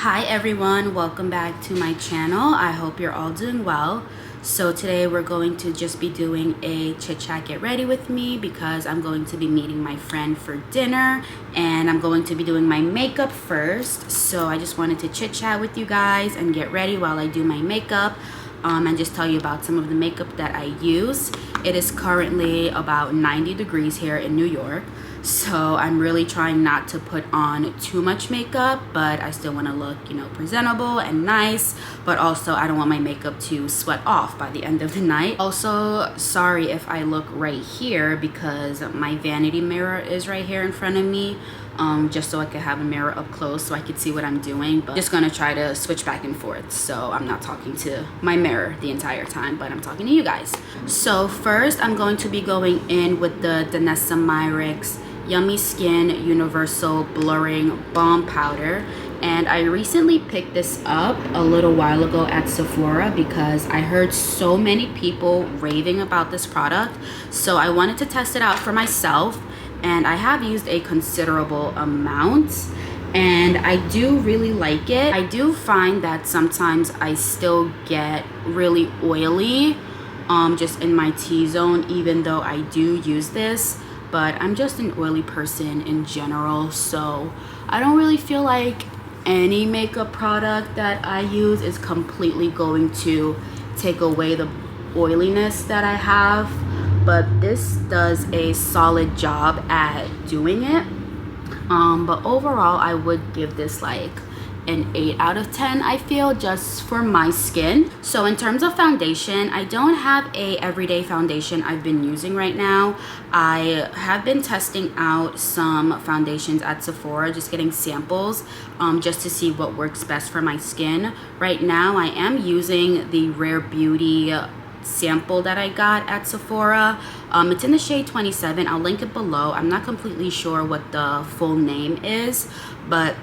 Hi everyone, welcome back to my channel. I hope you're all doing well. So today we're going to just be doing a chit chat get ready with me because I'm going to be meeting my friend for dinner and I'm going to be doing my makeup first. So I just wanted to chit chat with you guys and get ready while I do my makeup and just tell you about some of the makeup that I use. It is currently about 90 degrees here in New York. So I'm really trying not to put on too much makeup, but I still want to look, presentable and nice, but also I don't want my makeup to sweat off by the end of the night. Also, sorry if I look right here because my vanity mirror is right here in front of me, just so I could have a mirror up close so I could see what I'm doing, but just gonna try to switch back and forth. So I'm not talking to my mirror the entire time, but I'm talking to you guys. So first I'm going to be going in with the Danessa Myricks Yummy Skin Universal Blurring Balm Powder, and I recently picked this up a little while ago at Sephora because I heard so many people raving about this product, so I wanted to test it out for myself, and I have used a considerable amount and I do really like it. I do find that sometimes I still get really oily just in my T-zone even though I do use this, but I'm just an oily person in general, so I don't really feel like any makeup product that I use is completely going to take away the oiliness that I have, but this does a solid job at doing it. But overall I would give this like an 8 out of 10, I feel, just for my skin. So in terms of foundation, I don't have a everyday foundation I've been using right now. I have been testing out some foundations at Sephora, just getting samples just to see what works best for my skin. Right now I am using the Rare Beauty sample that I got at Sephora. It's in the shade 27. I'll link it below. I'm not completely sure what the full name is, but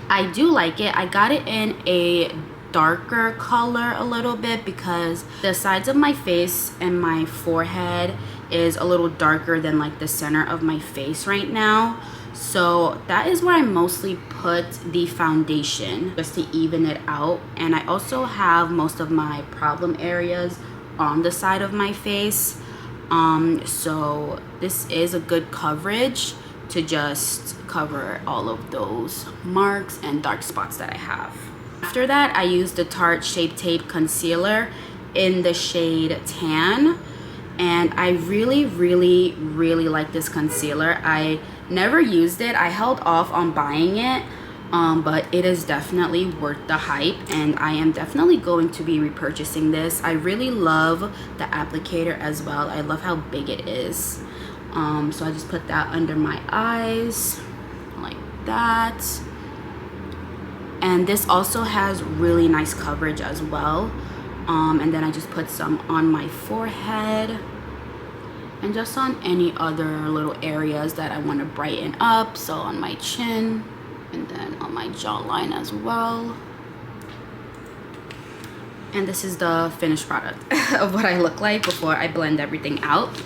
I do like it. I got it in a darker color a little bit because the sides of my face and my forehead is a little darker than like the center of my face right now. So that is where I mostly put the foundation, just to even it out. And I also have most of my problem areas on the side of my face. So this is a good coverage to just cover all of those marks and dark spots that I have. After that, I used the Tarte Shape Tape Concealer in the shade Tan, and I really like this concealer. I never used it. I held off on buying it, but it is definitely worth the hype, and I am definitely going to be repurchasing this. I really love the applicator as well. I love how big it is. So I just put that under my eyes like that, and this also has really nice coverage as well. And then I just put some on my forehead and just on any other little areas that I want to brighten up, so on my chin and then on my jawline as well. And this is the finished product of what I look like before I blend everything out.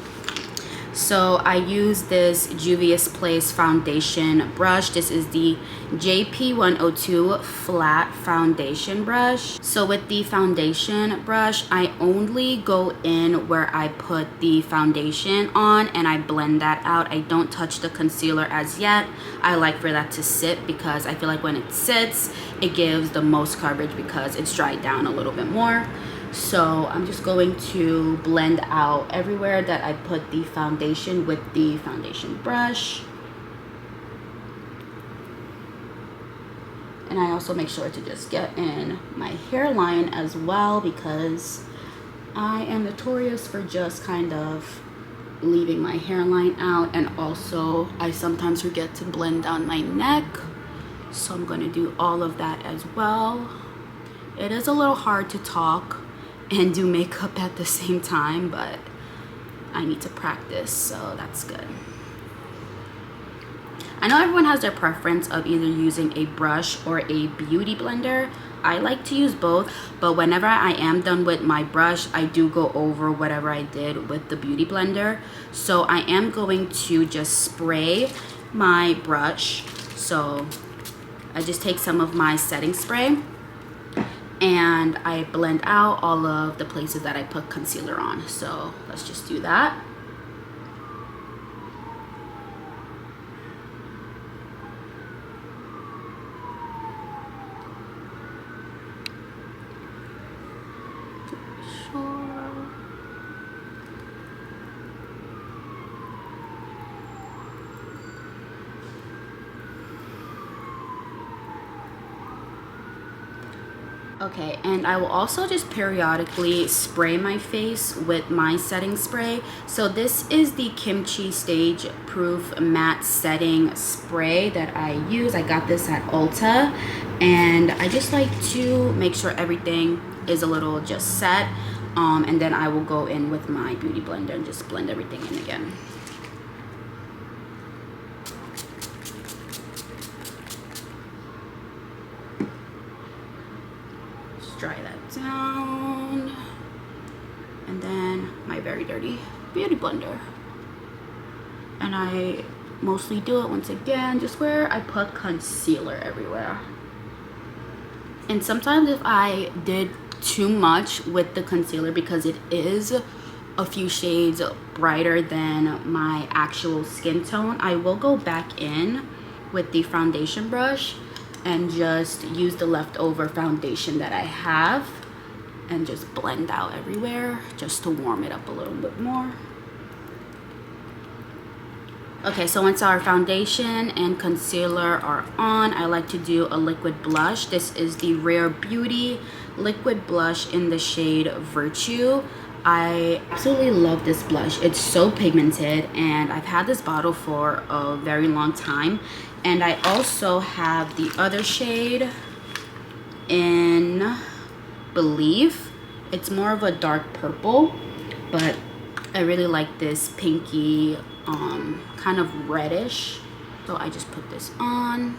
So I use this Juvias Place foundation brush. This is the JP102 flat foundation brush. So with the foundation brush, I only go in where I put the foundation on and I blend that out. I don't touch the concealer as yet. I like for that to sit because I feel like when it sits, it gives the most coverage because it's dried down a little bit more. So I'm just going to blend out everywhere that I put the foundation with the foundation brush. And I also make sure to just get in my hairline as well because I am notorious for just kind of leaving my hairline out, and also I sometimes forget to blend down my neck. So I'm going to do all of that as well. It is a little hard to talk and do makeup at the same time, but I need to practice, so that's good. I know everyone has their preference of either using a brush or a beauty blender. I like to use both, but whenever I am done with my brush, I do go over whatever I did with the beauty blender. So I am going to just spray my brush. So I just take some of my setting spray and I blend out all of the places that I put concealer on. So let's just do that. Okay, and I will also just periodically spray my face with my setting spray. So this is the Kimchi Stage Proof Matte Setting Spray that I use. I got this at Ulta, and I just like to make sure everything is a little just set. And then I will go in with my beauty blender and just blend everything in again. Dry that down, and then my very dirty beauty blender, and I mostly do it once again just where I put concealer everywhere. And sometimes if I did too much with the concealer, because it is a few shades brighter than my actual skin tone, I will go back in with the foundation brush and just use the leftover foundation that I have and just blend out everywhere just to warm it up a little bit more. Okay, so once our foundation and concealer are on, I like to do a liquid blush. This is the Rare Beauty liquid blush in the shade Virtue. I absolutely love this blush. It's so pigmented, and I've had this bottle for a very long time. And I also have the other shade in Believe. It's more of a dark purple, but I really like this pinky kind of reddish. So I just put this on.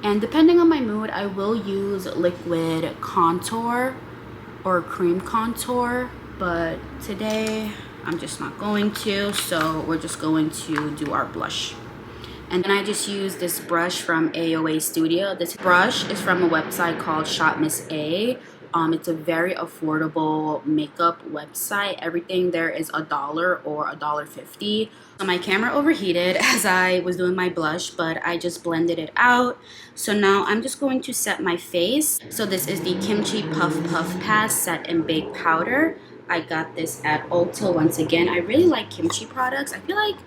And depending on my mood, I will use liquid contour or cream contour, but today I'm just not going to, so we're just going to do our blush. And then I just use this brush from AOA Studio. This brush is from a website called Shop Miss A. It's a very affordable makeup website. Everything there is $1 or $1.50. So my camera overheated as I was doing my blush, but I just blended it out. So now I'm just going to set my face. So this is the Kimchi Puff Puff Pass Set and Bake Powder. I got this at Ulta once again. I really like Kimchi products. I feel like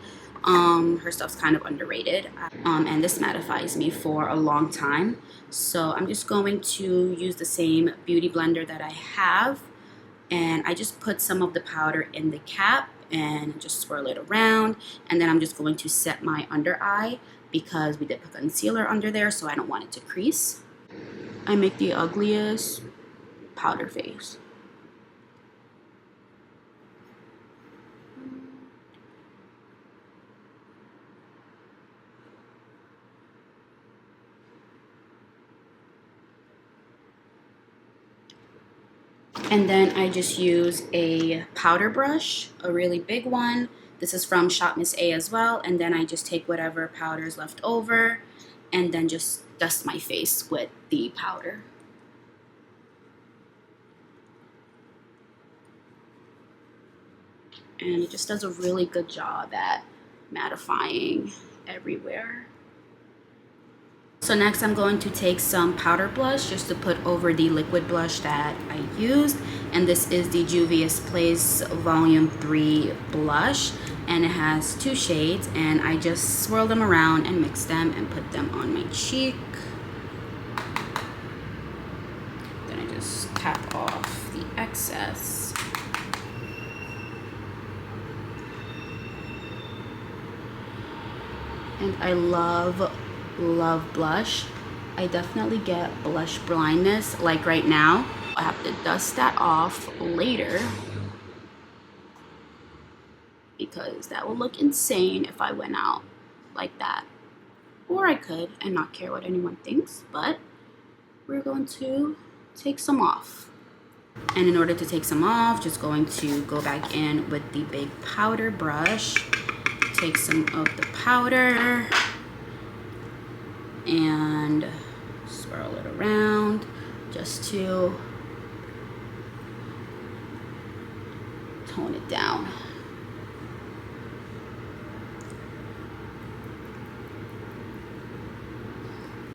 her stuff's kind of underrated, and this mattifies me for a long time. So I'm just going to use the same beauty blender that I have, and I just put some of the powder in the cap and just swirl it around, and then I'm just going to set my under eye because we did put concealer under there, so I don't want it to crease. I make the ugliest powder face. And then I just use a powder brush, a really big one. This is from Shop Miss A as well. And then I just take whatever powder is left over and then just dust my face with the powder. And it just does a really good job at mattifying everywhere. So next I'm going to take some powder blush just to put over the liquid blush that I used. And this is the Juvias Place Volume 3 blush. And it has 2 shades. And I just swirl them around and mix them and put them on my cheek. Then I just tap off the excess. And I love blush. I definitely get blush blindness like right now. I have to dust that off later because that would look insane if I went out like that. Or I could and not care what anyone thinks, but we're going to take some off. And in order to take some off, just going to go back in with the big powder brush, take some of the powder, and swirl it around just to tone it down.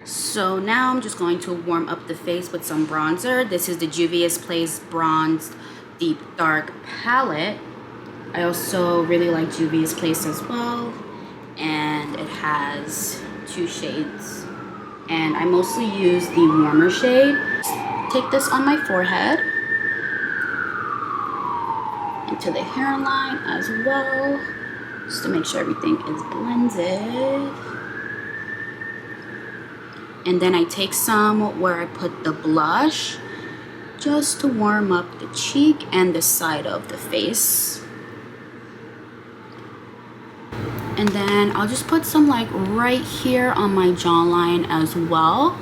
So now I'm just going to warm up the face with some bronzer. This is the Juvias Place Bronzed Deep Dark palette. I also really like Juvias Place as well, and it has 2 shades, and I mostly use the warmer shade. Take this on my forehead, into the hairline as well, just to make sure everything is blended. And then I take some where I put the blush, just to warm up the cheek and the side of the face. And then I'll just put some like right here on my jawline as well,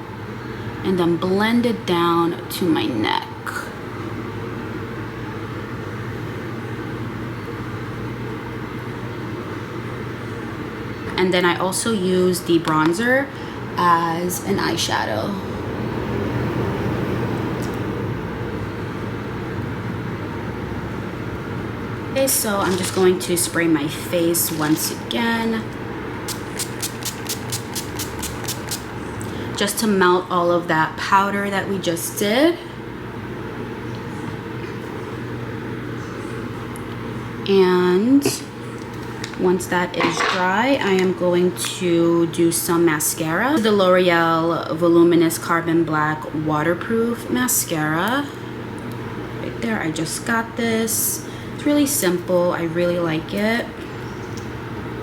and then blend it down to my neck. And then I also use the bronzer as an eyeshadow. Okay, so I'm just going to spray my face once again, just to melt all of that powder that we just did. And once that is dry, I am going to do some mascara. The L'Oreal Voluminous Carbon Black Waterproof Mascara. Right there, I just got this. It's really simple, I really like it.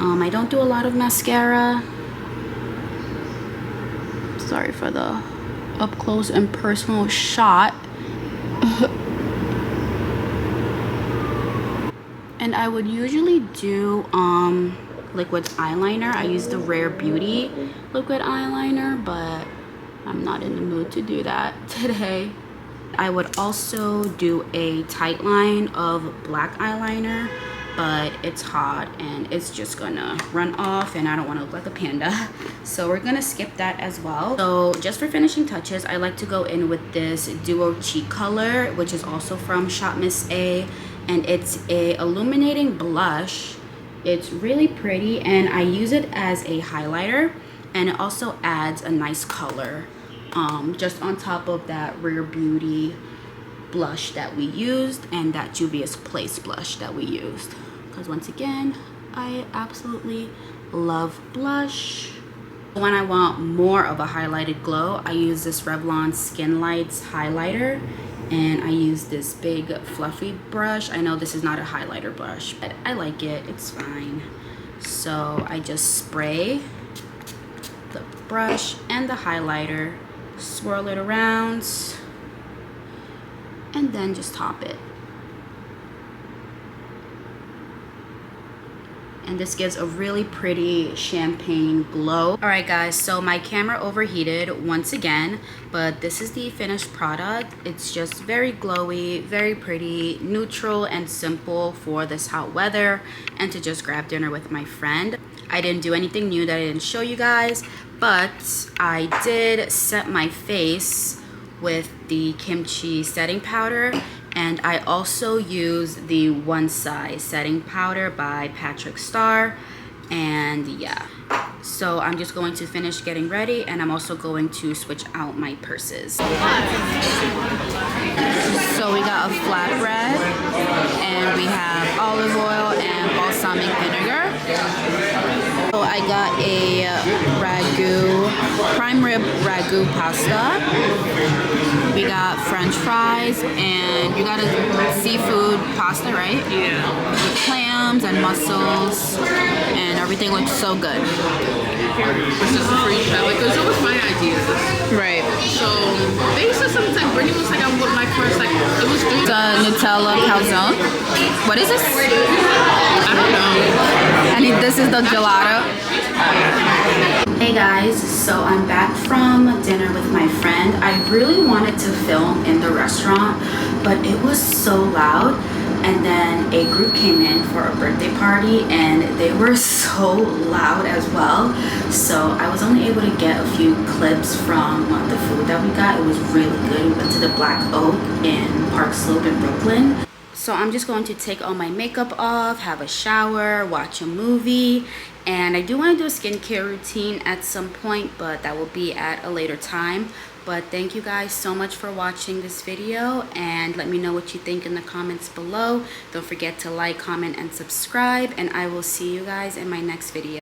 I don't do a lot of mascara. Sorry for the up close and personal shot. And I would usually do liquid eyeliner. I use the Rare Beauty liquid eyeliner, but I'm not in the mood to do that today. I would also do a tight line of black eyeliner, but it's hot and it's just gonna run off and I don't want to look like a panda, so we're gonna skip that as well. So just for finishing touches, I like to go in with this Duo Cheek color, which is also from Shop Miss A, and it's a illuminating blush. It's really pretty and I use it as a highlighter, and it also adds a nice color just on top of that Rare Beauty blush that we used and that Juvia's Place blush that we used, because once again I absolutely love blush. When I want more of a highlighted glow, I use this Revlon Skin Lights highlighter, and I use this big fluffy brush. I know this is not a highlighter brush, but I like it, it's fine. So I just spray the brush and the highlighter, swirl it around, and then just top it. And this gives a really pretty champagne glow. All right guys, so my camera overheated once again, but this is the finished product. It's just very glowy, very pretty, neutral and simple for this hot weather and to just grab dinner with my friend. I didn't do anything new that I didn't show you guys, but I did set my face with the kimchi setting powder, and I also use the One Size setting powder by Patrick Starr. And yeah, so I'm just going to finish getting ready, and I'm also going to switch out my purses. So we got a flatbread, and we have olive oil and balsamic vinegar. So I got a prime rib ragu pasta. We got French fries, and you got a seafood pasta, right? Yeah. With clams and mussels, and everything looks so good. It's just a free shot. Like, it was my ideas. Right. So they said something like Brittany was like, I'm with my first, like, it was good. The Nutella calzone. What is this? I don't know. And this is the gelato. Hey guys, so I'm back from dinner with my friend. I really wanted to film in the restaurant, but it was so loud And then a group came in for a birthday party and they were so loud as well. So I was only able to get a few clips from the food that we got. It was really good. We went to the Black Oak in Park Slope in Brooklyn. So I'm just going to take all my makeup off, have a shower, watch a movie. And I do want to do a skincare routine at some point, but that will be at a later time. But thank you guys so much for watching this video, and let me know what you think in the comments below. Don't forget to like, comment, and subscribe, and I will see you guys in my next video.